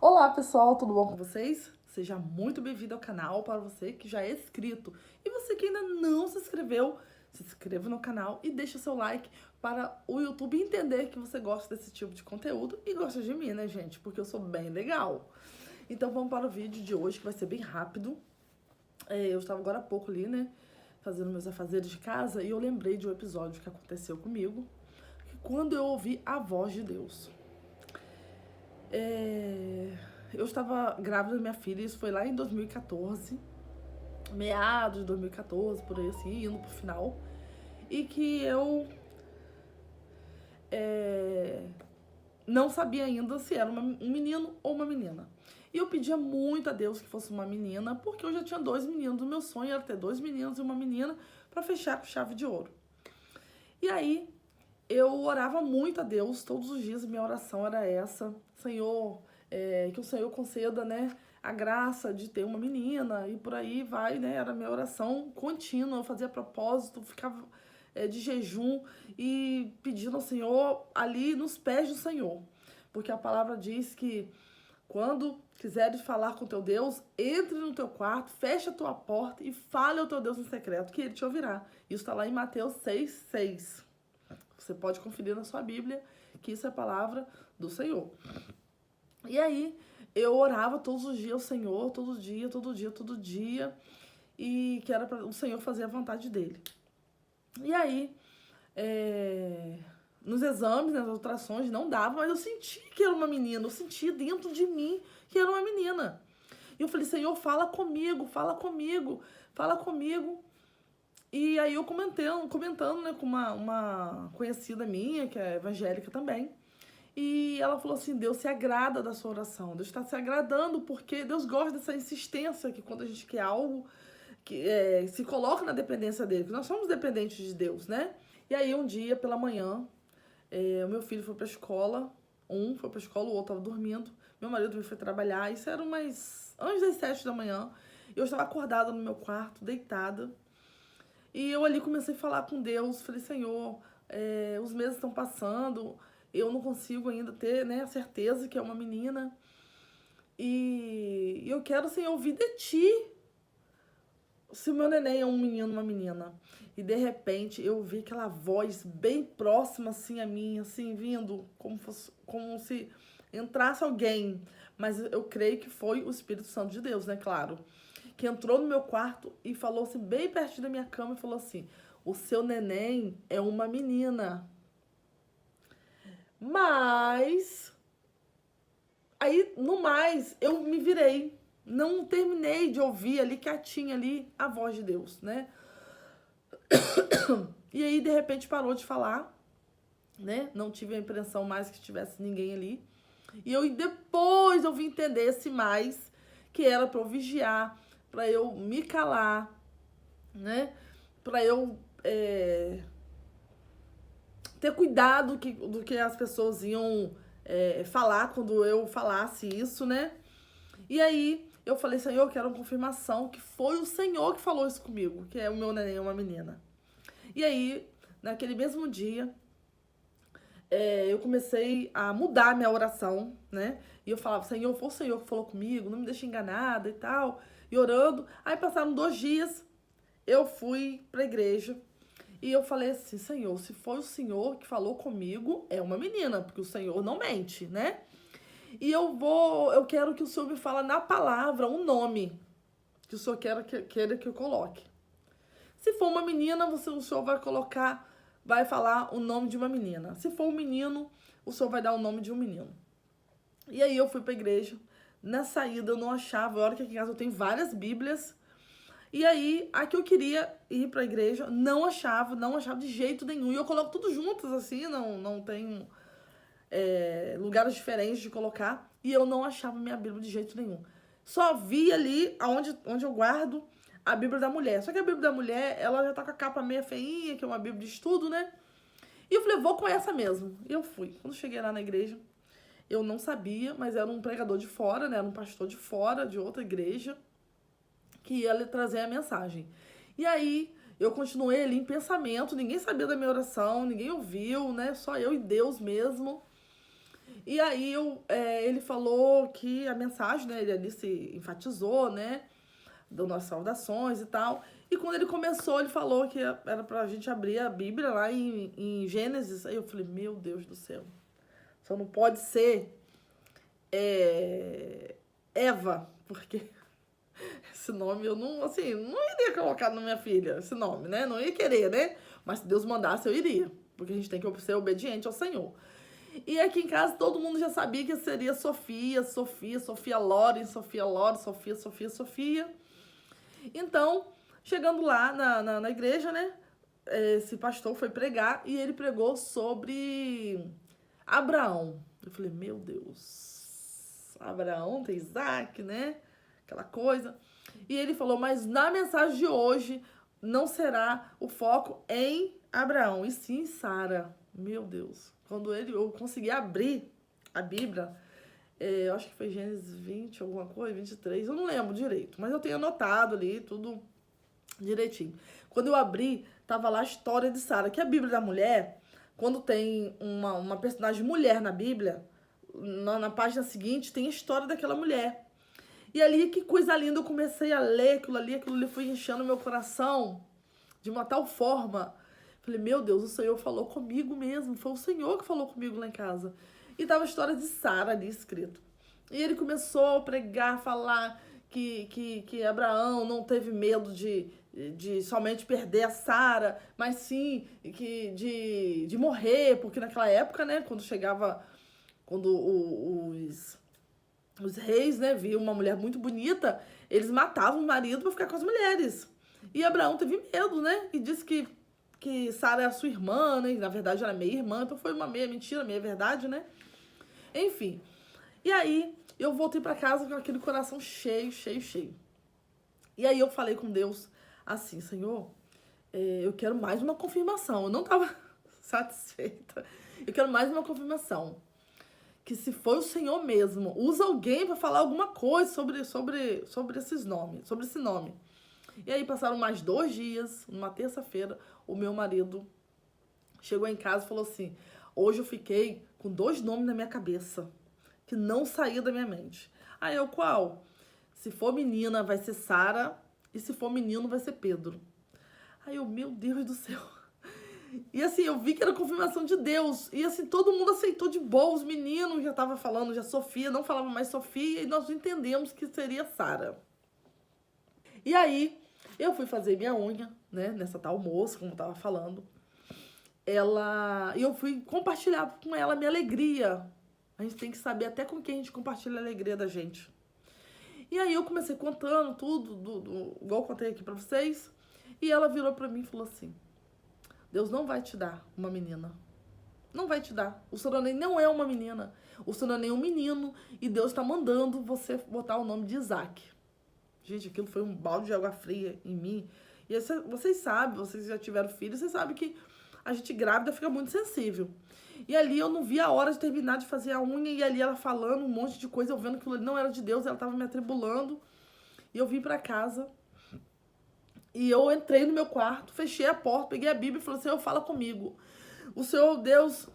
Olá pessoal, tudo bom com vocês? Seja muito bem-vindo ao canal para você que já é inscrito. E você que ainda não se inscreveu, se inscreva no canal e deixa seu like para o YouTube entender que você gosta desse tipo de conteúdo e gosta de mim, né, gente? Porque eu sou bem legal. Então vamos para o vídeo de hoje, que vai ser bem rápido. Eu estava agora há pouco ali, né, fazendo meus afazeres de casa e eu lembrei de um episódio que aconteceu comigo, que quando eu ouvi a voz de Deus. Eu estava grávida da minha filha, isso foi lá em 2014, meados de 2014, por aí assim, indo pro final. E que eu não sabia ainda se era um menino ou uma menina. E eu pedia muito a Deus que fosse uma menina, porque eu já tinha 2 meninos. O meu sonho era ter 2 meninos e uma menina para fechar com chave de ouro. E aí, eu orava muito a Deus, todos os dias minha oração era essa: Senhor, que o Senhor conceda, né, a graça de ter uma menina, e por aí vai, né, era a minha oração contínua, eu fazia propósito, ficava de jejum e pedindo ao Senhor ali nos pés do Senhor, porque a palavra diz que quando quiseres falar com teu Deus, entre no teu quarto, feche a tua porta e fale ao teu Deus em secreto, que ele te ouvirá. Isso está lá em Mateus 6:6. Você pode conferir na sua Bíblia que isso é a palavra do Senhor. E aí, eu orava todos os dias ao Senhor, todo dia, e que era para o Senhor fazer a vontade dele. E aí, nos exames, nas ultrassons, não dava, mas eu senti que era uma menina, eu senti dentro de mim que era uma menina. E eu falei: Senhor, fala comigo, fala comigo, fala comigo. E aí eu comentando, né, com uma conhecida minha, que é evangélica também. E ela falou assim: Deus se agrada da sua oração, Deus está se agradando, porque Deus gosta dessa insistência, que quando a gente quer algo, que se coloca na dependência dele, que nós somos dependentes de Deus, né? E aí um dia, pela manhã, o meu filho foi pra escola, um foi pra escola, o outro estava dormindo, meu marido também foi trabalhar, isso era umas antes das 7 da manhã, eu estava acordada no meu quarto, deitada, e eu ali comecei a falar com Deus, falei: Senhor, os meses estão passando, eu não consigo ainda ter, né, a certeza que é uma menina. E eu quero, Senhor, ouvir de Ti se o meu neném é um menino ou uma menina. E de repente eu vi aquela voz bem próxima assim a mim, assim, vindo como se entrasse alguém. Mas eu creio que foi o Espírito Santo de Deus, né, claro, que entrou no meu quarto e falou assim, bem pertinho da minha cama, e falou assim: o seu neném é uma menina. Mas aí, no mais, eu me virei. Não terminei de ouvir ali, quietinha ali, a voz de Deus, né? E aí, de repente, parou de falar, né? Não tive a impressão mais que tivesse ninguém ali. E depois eu vim entender esse mais, que era pra eu vigiar, pra eu me calar, né? Pra eu ter cuidado do que as pessoas iam falar quando eu falasse isso, né? E aí eu falei: Senhor, eu quero uma confirmação que foi o Senhor que falou isso comigo, que é o meu neném, uma menina. E aí, naquele mesmo dia, eu comecei a mudar minha oração, né? E eu falava: Senhor, foi o Senhor que falou comigo, não me deixe enganada e tal. E orando. Aí passaram 2 dias, eu fui pra igreja. E eu falei assim: Senhor, se foi o Senhor que falou comigo, é uma menina, porque o Senhor não mente, né? E eu quero que o Senhor me fale na palavra um nome que o Senhor queira que eu coloque. Se for uma menina, o Senhor vai falar o nome de uma menina. Se for um menino, o Senhor vai dar o nome de um menino. E aí eu fui pra igreja. Na saída eu não achava, olha que aqui em casa eu tenho várias bíblias. E aí, a que eu queria ir pra igreja, não achava de jeito nenhum. E eu coloco tudo juntas, assim, não tenho lugares diferentes de colocar. E eu não achava minha Bíblia de jeito nenhum. Só vi ali onde eu guardo a Bíblia da mulher. Só que a Bíblia da mulher, ela já tá com a capa meio feinha, que é uma Bíblia de estudo, né? E eu falei: vou com essa mesmo. E eu fui. Quando cheguei lá na igreja, eu não sabia, mas era um pregador de fora, né? Era um pastor de fora, de outra igreja, que ia lhe trazer a mensagem. E aí, eu continuei ali em pensamento, ninguém sabia da minha oração, ninguém ouviu, né? Só eu e Deus mesmo. E aí ele falou que a mensagem, né? Ele ali se enfatizou, né? Deu nossas saudações e tal. E quando ele começou, ele falou que era pra gente abrir a Bíblia lá em Gênesis. Aí eu falei, meu Deus do céu. Só não pode ser Eva, porque esse nome eu não, assim, não iria colocar na minha filha, esse nome, né? Não ia querer, né? Mas se Deus mandasse, eu iria. Porque a gente tem que ser obediente ao Senhor. E aqui em casa todo mundo já sabia que seria Sofia, Sofia, Sofia Loren, Sofia Loren, Sofia, Sofia, Sofia. Então, chegando lá na igreja, né? Esse pastor foi pregar e ele pregou sobre Abraão. Eu falei, meu Deus, Abraão tem Isaac, né? Aquela coisa. E ele falou, mas na mensagem de hoje não será o foco em Abraão, e sim Sara. Meu Deus. Quando eu consegui abrir a Bíblia, eu acho que foi Gênesis 20, alguma coisa, 23, eu não lembro direito, mas eu tenho anotado ali tudo direitinho. Quando eu abri, tava lá a história de Sara, que a Bíblia da mulher, quando tem uma personagem mulher na Bíblia, na página seguinte tem a história daquela mulher. E ali, que coisa linda, eu comecei a ler aquilo ali foi enchendo meu coração de uma tal forma. Falei, meu Deus, o Senhor falou comigo mesmo, foi o Senhor que falou comigo lá em casa. E tava a história de Sara ali escrito. E ele começou a pregar, falar que Abraão não teve medo de somente perder a Sara, mas sim de morrer, porque naquela época, né, quando os reis, né, viam uma mulher muito bonita, eles matavam o marido para ficar com as mulheres. E Abraão teve medo, né, e disse que Sara era sua irmã, né, e na verdade era meia irmã, então foi uma meia mentira, meia verdade, né. Enfim, e aí eu voltei para casa com aquele coração cheio, cheio, cheio. E aí eu falei com Deus assim, Senhor, eu quero mais uma confirmação. Eu não estava satisfeita. Eu quero mais uma confirmação. Que se foi o Senhor mesmo, usa alguém para falar alguma coisa sobre esses nomes, sobre esse nome. E aí passaram mais 2 dias, numa terça-feira, o meu marido chegou em casa e falou assim, hoje eu fiquei com 2 nomes na minha cabeça, que não saía da minha mente. Aí eu, qual? Se for menina, vai ser Sara, e se for menino, vai ser Pedro. Aí eu, meu Deus do céu. E assim, eu vi que era confirmação de Deus. E assim, todo mundo aceitou de boa. Os meninos já estavam falando, já Sofia, não falava mais Sofia, e nós entendemos que seria Sara. E aí, eu fui fazer minha unha, né, nessa tal moça, como eu tava falando. E eu fui compartilhar com ela a minha alegria. A gente tem que saber até com quem a gente compartilha a alegria da gente. E aí eu comecei contando tudo, igual eu contei aqui pra vocês. E ela virou pra mim e falou assim, Deus não vai te dar uma menina. Não vai te dar. O Soronei não é uma menina. O Soronei é um menino e Deus tá mandando você botar o nome de Isaac. Gente, aquilo foi um balde de água fria em mim. E vocês sabem, vocês já tiveram filhos, vocês sabem que a gente grávida fica muito sensível. E ali eu não vi a hora de terminar de fazer a unha, e ali ela falando um monte de coisa, eu vendo que aquilo não era de Deus, ela tava me atribulando. E eu vim pra casa, e eu entrei no meu quarto, fechei a porta, peguei a Bíblia e falei, Senhor, fala comigo. O Senhor é o Deus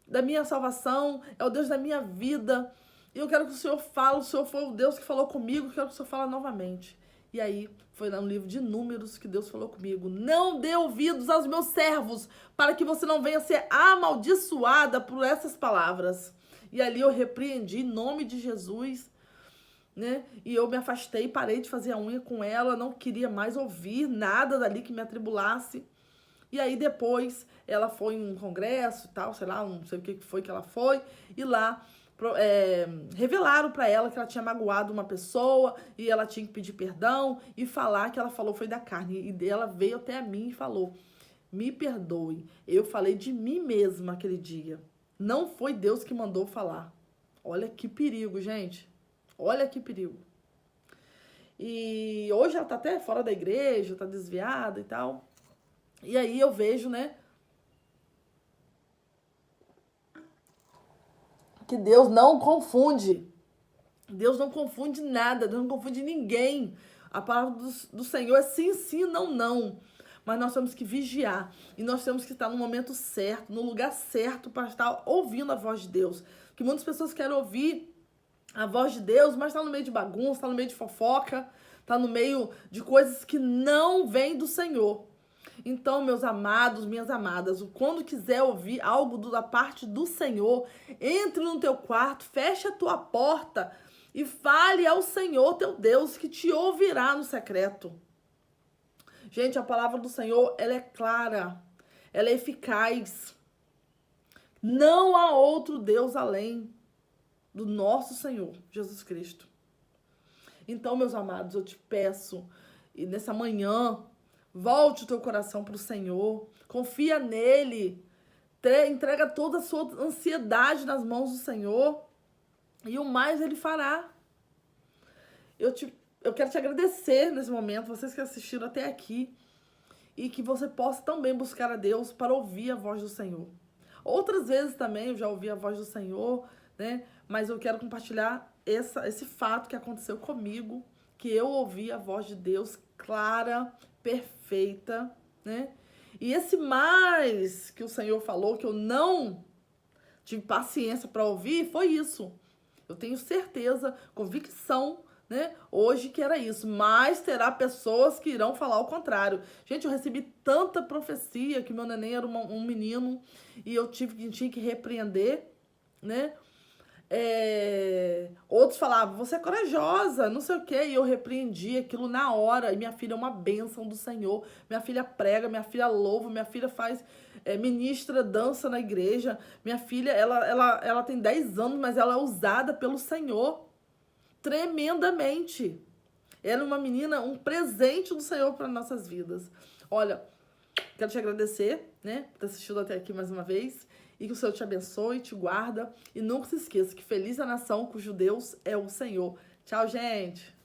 da minha salvação, é o Deus da minha vida. E eu quero que o Senhor fale, o Senhor foi o Deus que falou comigo, eu quero que o Senhor fale novamente. E aí, foi lá no livro de Números que Deus falou comigo. Não dê ouvidos aos meus servos, para que você não venha ser amaldiçoada por essas palavras. E ali eu repreendi em nome de Jesus, né? E eu me afastei, parei de fazer a unha com ela, não queria mais ouvir nada dali que me atribulasse. E aí depois ela foi em um congresso e tal, sei lá, não sei o que foi que ela foi, e lá revelaram para ela que ela tinha magoado uma pessoa e ela tinha que pedir perdão e falar que ela falou foi da carne. E ela veio até a mim e falou, me perdoe, eu falei de mim mesma aquele dia. Não foi Deus que mandou falar. Olha que perigo, gente. Olha que perigo. E hoje ela tá até fora da igreja, tá desviada e tal. E aí eu vejo, né, que Deus não confunde. Deus não confunde nada, Deus não confunde ninguém. A palavra do Senhor é sim, sim, não, não. Mas nós temos que vigiar. E nós temos que estar no momento certo, no lugar certo, para estar ouvindo a voz de Deus. que muitas pessoas querem ouvir a voz de Deus, mas tá no meio de bagunça, tá no meio de fofoca, tá no meio de coisas que não vêm do Senhor. Então, meus amados, minhas amadas, quando quiser ouvir algo da parte do Senhor, entre no teu quarto, feche a tua porta e fale ao Senhor teu Deus, que te ouvirá no secreto. Gente, a palavra do Senhor, ela é clara, ela é eficaz. Não há outro Deus além do nosso Senhor, Jesus Cristo. Então, meus amados, eu te peço, e nessa manhã, volte o teu coração para o Senhor, confia nele, entrega toda a sua ansiedade nas mãos do Senhor, e o mais ele fará. Eu quero te agradecer nesse momento, vocês que assistiram até aqui, e que você possa também buscar a Deus para ouvir a voz do Senhor. Outras vezes também eu já ouvi a voz do Senhor, né? Mas eu quero compartilhar esse fato que aconteceu comigo, que eu ouvi a voz de Deus clara, perfeita, né? E esse mais que o Senhor falou, que eu não tive paciência para ouvir, foi isso. Eu tenho certeza, convicção, né, hoje que era isso, mas terá pessoas que irão falar o contrário. Gente, eu recebi tanta profecia que meu neném era um menino e eu tinha que repreender, né? Outros falavam, você é corajosa, não sei o quê, e eu repreendi aquilo na hora. E minha filha é uma bênção do Senhor, minha filha prega, minha filha louva, minha filha faz, ministra, dança na igreja. Minha filha, ela tem 10 anos, mas ela é usada pelo Senhor tremendamente. Ela é uma menina, um presente do Senhor para nossas vidas. Olha, quero te agradecer, né, por ter assistido até aqui mais uma vez. E que o Senhor te abençoe, te guarda. E nunca se esqueça que feliz a nação cujo Deus é o Senhor. Tchau, gente!